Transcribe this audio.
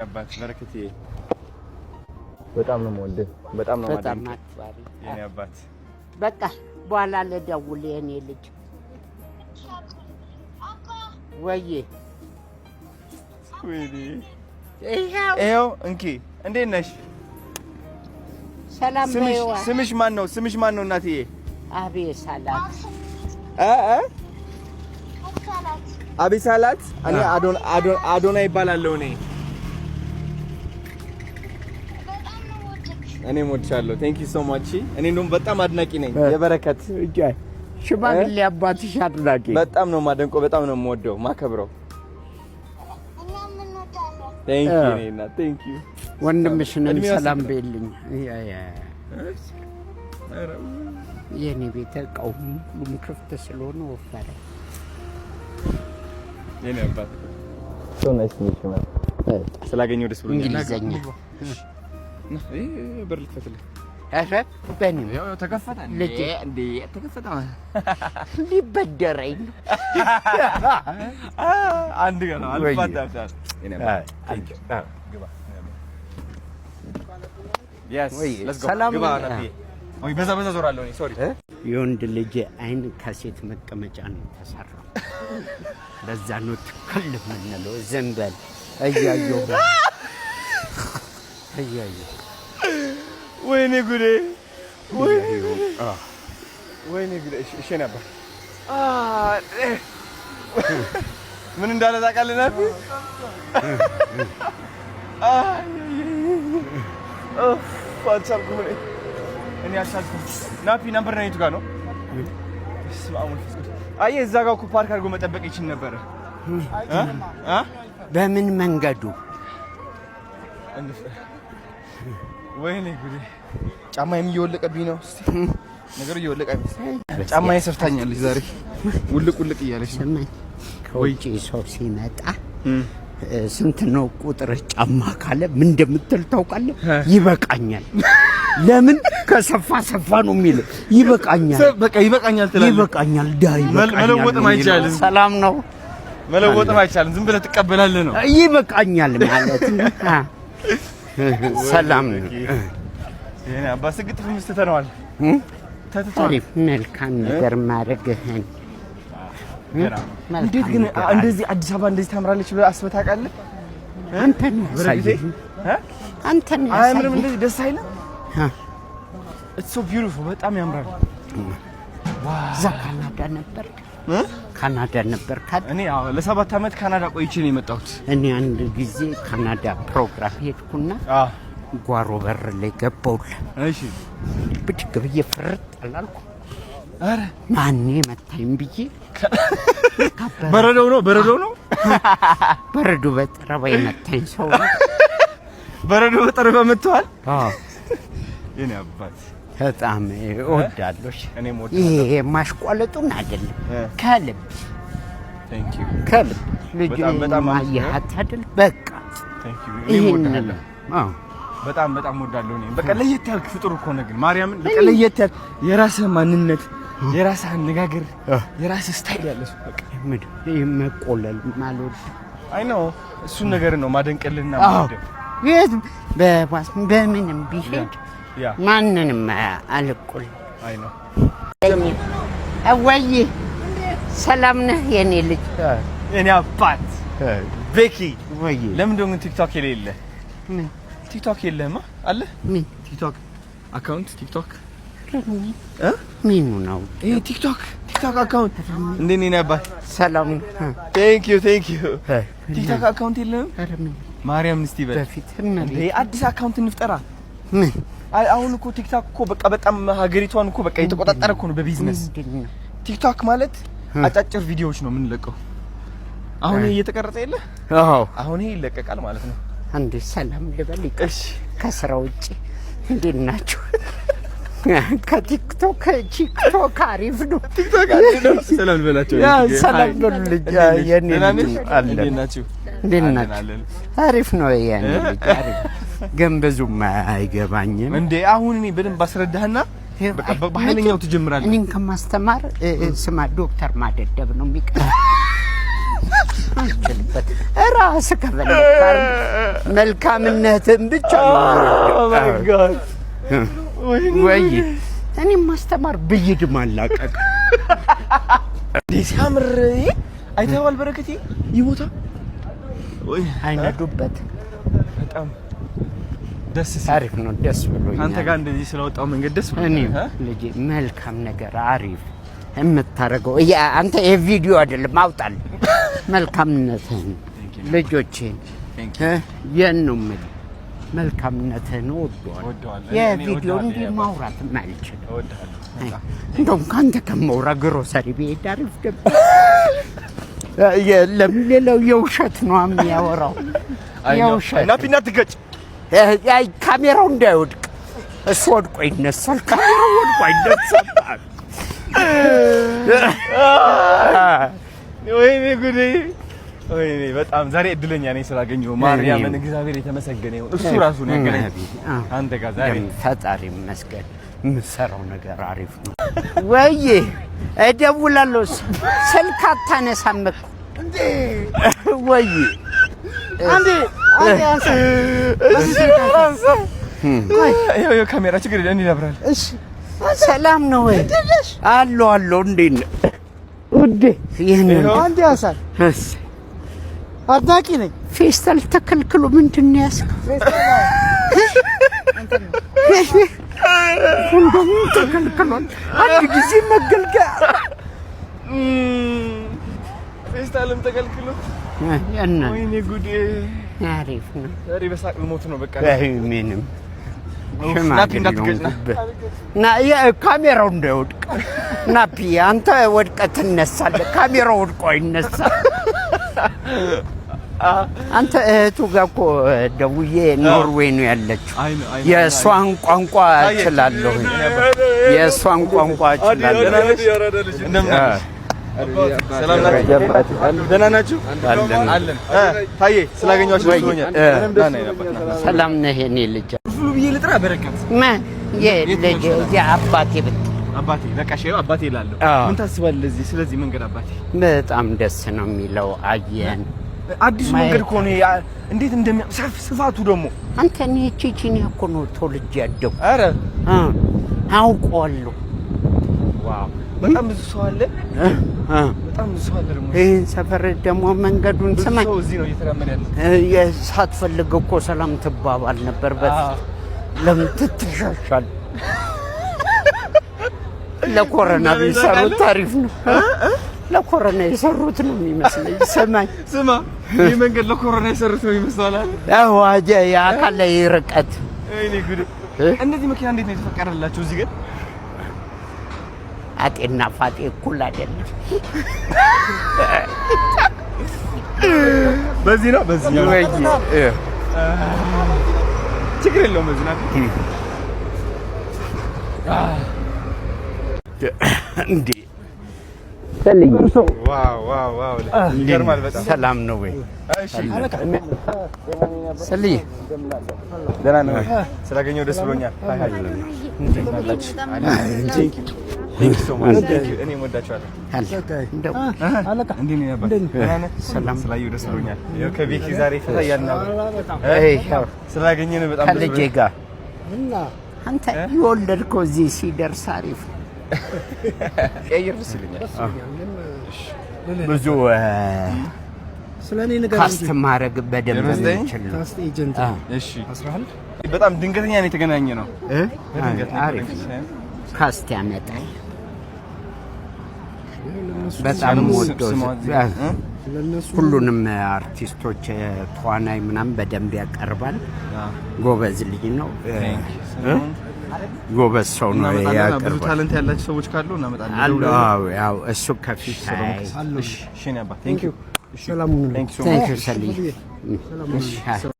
አባት በረከቴ በጣም ነው የምወደው በጣም ነው ማለት የኔ አባት በቃ በኋላ ለደውል የኔ ልጅ ወይዬ ወይኔ ይሄው እንኪ እንዴት ነሽ ሰላም ነው ስምሽ ማን ነው እናትዬ አቤሳላት አቤሳላት እኔ አዶና ይባላልው እኔ ሞድሻለሁ ቴንክ ዩ ሶ ማች እኔ እንደውም በጣም አድናቂ ነኝ የበረከት ሽማግሌ አባትሽ አድናቂ በጣም ነው ማደንቆ በጣም ነው የምወደው ማከብረው ቴንክ ዩ ኔና ቴንክ ዩ ወንድምሽንም ሰላም በልኝ የኔ ቤት እቃው ሁሉም ክፍት ስለሆነ ወፈረ የኔ አባት ሶ ናይስ ኒት ዩ ስላገኘው ደስ ብሎኛል እንግሊዘኛ በር ልትፈትልኝ አሸት በኔ ያው ተከፈተ እንዴ ተከፈተ ሊበደረኝ አንድ ገና አልፋታታል የኔ አባት ግባ yes let's go ግባ ናቲ ወይ በዛ ዞራለሁ እኔ ሶሪ የወንድ ልጅ አይን ከሴት መቀመጫ ነው ተሰራው ለዛ ነው ትከል ምንለው ዘንበል አያየው ወይኔ ጉዴ ወይኔ ጉዴ እሺ ነበር ምን እንዳለ ታውቃለህ ናፊ ፋንሳልኩ እኔ አልቻልኩም ናፊ ነምበር ነው የቱ ጋር ነው አይ እዛ ጋር እኮ ፓርክ አድርጎ መጠበቅ ይችል ነበር በምን መንገዱ ወይኔ ጉዴ ጫማዬም እየወለቀብኝ ነው እስቲ ነገር እየወለቀኝ ጫማዬ ሰፍታኛለች ዛሬ ውልቅ እያለች ነው ከውጪ ሰው ሲመጣ ስንት ነው ቁጥር ጫማ ካለ ምን እንደምትል ታውቃለህ ይበቃኛል ለምን ከሰፋ ነው የሚል ይበቃኛል በቃ ይበቃኛል ትላለህ ይበቃኛል ዳይ መለወጥም አይቻልም ሰላም ነው መለወጥም አይቻልም ዝም ብለህ ትቀበላለህ ነው ይበቃኛል ማለት ሰላም ነው የኔ አባስ ግጥፍ ምስተተነዋል ተተቷል መልካም ነገር ማድረግህን እንዴት ግን እንደዚህ አዲስ አበባ እንደዚህ ታምራለች ብለህ አስበህ ታውቃለህ አንተን ምንም እንደዚህ ደስ አይልም it's so beautiful በጣም ያምራል ዋው ካናዳ ነበር እኔ ለ7 አመት ካናዳ ቆይቼ ነው የመጣሁት እኔ አንድ ጊዜ ካናዳ ፕሮግራም ሄድኩና ጓሮ በር ላይ ገባሁልህ እሺ ብድግ ብዬ ፍርጥ አላልኩ አረ ማን መታኝ ብዬ በረዶ ነው በረዶ በጠረባ የመታኝ ሰው በረዶ በጠረባ መጥቷል የኔ አባት በጣም እወዳለሁ እኔም ወዳለሁ ይሄ ማሽቋለጡን አይደለም ከልብ ቴንክ ዩ ከልብ ልጅ በጣም አያት አይደል በቃ ቴንክ ዩ እኔም ወዳለሁ በጣም ወዳለሁ እኔ በቃ ለየት ያልክ ፍጡር እኮ ነው ግን ማርያምን በቃ ለየት ያልክ የራስህ ማንነት የራስህ አነጋገር የራስህ ስታይል ያለሽ በቃ መቆለል ማለት አይ ነው እሱን ነገር ነው ማደንቀልና ማለት የት በምንም ቢሄድ ማንንም አልቆል አይ ነው አወይ ሰላም ነህ የኔ ልጅ የኔ አባት ቤኪ ወይ ለምን ደሞ ቲክቶክ የሌለ ቲክቶክ የለህማ አለ ምን ቲክቶክ አካውንት ቲክቶክ ምን ነው ይሄ ቲክቶክ አካውንት እንዴ ነኝ አባት ሰላም ቴንክ ዩ ቲክቶክ አካውንት የለህም ማርያም እስቲ በፊት እንዴ አዲስ አካውንት እንፍጠራ ምን አሁን እኮ ቲክቶክ እኮ በቃ በጣም ሀገሪቷን እኮ በቃ የተቆጣጠረ እኮ ነው በቢዝነስ ቲክቶክ ማለት አጫጭር ቪዲዮዎች ነው የምንለቀው አሁን እየተቀረጸ የለ አሁን ይለቀቃል ማለት ነው አንዴ ሰላም ልበልኝ ከስራ ውጪ እንዴት ናችሁ ከቲክቶክ አሪፍ ነው ቲክቶክ አሪፍ ነው ሰላም ልበላችሁ ሰላም ልበልኝ የኔ እንዴት ናችሁ አሪፍ ነው የኔ ልጅ አሪፍ ግን ብዙም አይገባኝም እንዴ አሁን እኔ በደንብ አስረዳህና በቃ በኃይለኛው ትጀምራለህ እኔን ከማስተማር ስማ ዶክተር ማደደብ ነው የሚቀር አልችልበት። ራስህ ከፈለክ መልካምነትን ብቻ ነው። ወይ እኔም ማስተማር ብይድ ማላቀቅ ሲያምር አይተኸዋል? በረከቴ ይህ ቦታ ወይ አይነዱበት በጣም ደስ አሪፍ ነው። ደስ ብሎኛል አንተ ጋር እንደዚህ ስለወጣው መንገድ ደስ ብሎኛል። እኔ ልጄ መልካም ነገር አሪፍ የምታረገው አንተ የቪዲዮ አይደለም አውጣል መልካምነትህን ልጆቼን የነም መልካምነትህን ወደዋለሁ። የቪዲዮ እንዲህ ማውራት ማልችል እንደውም ካንተ ከመውራ ግሮሰሪ ቤት አሪፍ ነበር። የለም ሌላው የውሸት ነው የሚያወራው። የውሸት ናፒና ትገጭ አይ ካሜራው እንዳይወድቅ እሱ ወድቆ ይነሳል። ካሜራው ወድቆ ይነሳል። ወይኔ ጉዴ! ወይኔ በጣም ዛሬ እድለኛ ነኝ ስላገኘሁ። ማርያምን እግዚአብሔር የተመሰገነ ይሁን። እሱ ራሱ ነው ያገናኝ አንተ ጋር ዛሬ። ፈጣሪ ይመስገን። የምትሰራው ነገር አሪፍ ነው። ወይ እደውላለሁ ስልክ አታነሳም እኮ እንዴ? ወይ አንዴ አንሳ ይኸው ካሜራ ችግር የለም ይነብራል። እሺ ሰላም ነው ወይ? አሎ እንዴት ነህ ውዴ? ይሄን አንዴ ያሳል አድናቂ ነኝ። ፌስታል ተከልክሎ ምንድን ነው ያስከው? እንደምን ተከልክሏል? አንድ ጊዜ መገልገያ ፌስታልም ተከልክሎ ወይኔ ጉዴ! አሪፍ ነው። ዛሬ በሳቅ ልሞት ነው በቃ። ምንም ናፒ እንዳትገጭ ና ካሜራው እንዳይወድቅ። ናፒ አንተ ወድቀህ ትነሳለህ፣ ካሜራው ወድቆ አይነሳም። አንተ እህቱ ጋር እኮ ደውዬ ኖርዌይ ነው ያለችው። የእሷን ቋንቋ እችላለሁ። የእሷን ቋንቋ እችላለሁ። ሰላም ናችሁ? ደህና ናችሁ? አለን። ታዬ ስላገኘኋችሁ ደስ ብሎኛል። ሰላም ነህ የእኔ ልጅ? ሁሉ ብዬ ልጥራ በረከት ማን የልጅ አባቴ ብትል አባቴ በቃ ሼው አባቴ እላለሁ። ምን ታስባለህ እዚህ ስለዚህ መንገድ አባቴ? በጣም ደስ ነው የሚለው። አየን አዲሱ መንገድ እኮ ነው። እንዴት ስፋቱ ደግሞ አንተ እኔ ቼቼንያ እኮ ነው ተወልጄ ያደኩ። ኧረ አውቀዋለሁ። ዋው በጣም ብዙ ሰው አለ። በጣም ብዙ ሰው አለ ደግሞ ይሄን ሰፈር ደግሞ መንገዱን ስማኝ። ሰው እዚህ ነው እየተራመደ ያለው። ሳትፈልግ እኮ ሰላም ትባባል ነበር በፊት። ለምን ትትሻሻል? ለኮሮና ቢሰሩት ታሪፍ ነው። ለኮሮና የሰሩት ነው የሚመስለኝ። ስማ ይሄ መንገድ ለኮሮና የሰሩት ነው ይመስላል አይደል? አዎ የአካል ላይ ርቀት። እኔ ጉድ! እነዚህ መኪና እንዴት ነው የተፈቀደላቸው እዚህ ግን? አጤና ፋጤ እኩል አይደለም። በዚህ ነው ወይ? ችግር የለውም በዚህ ነው እንዴ? ዋው ይገርማል በጣም። ሰላም ነው ወይ? እሺ ሰልይ ደህና ነው። ስላገኘሁ ደስ ብሎኛል። እኔ እወዳቸዋለሁ። ስላየሁ ደስ ብሎኛል። ከቤኪ ዛሬ ፈታ እያልን ስላገኘን በጣም ከልጄ ጋር አንተ የወለድከው እዚህ ሲደርስ አሪፍ ቀይር ደስ ይለኛል። ብዙ ስለኔ ነገር ካስት ማድረግ በደንብ እንችል ነው። ካስት ኤጀንት እሺ 11 በጣም ድንገተኛ ነው የተገናኘ ነው። አሪፍ ካስት ያመጣል። በጣም ወዶ ሁሉንም አርቲስቶች ተዋናይ ምናምን በደንብ ያቀርባል። ጎበዝ ልጅ ነው። ጎበዝ ሰው ነው ያቀርባል። ብዙ ታለንት ያላችሁ ሰዎች ካሉ እናመጣለን። አዎ ያው እሱ ከፊት እሺ ሼና ባ ቴንክ ዩ ሰላም ነው። ቴንክ ዩ ሰላም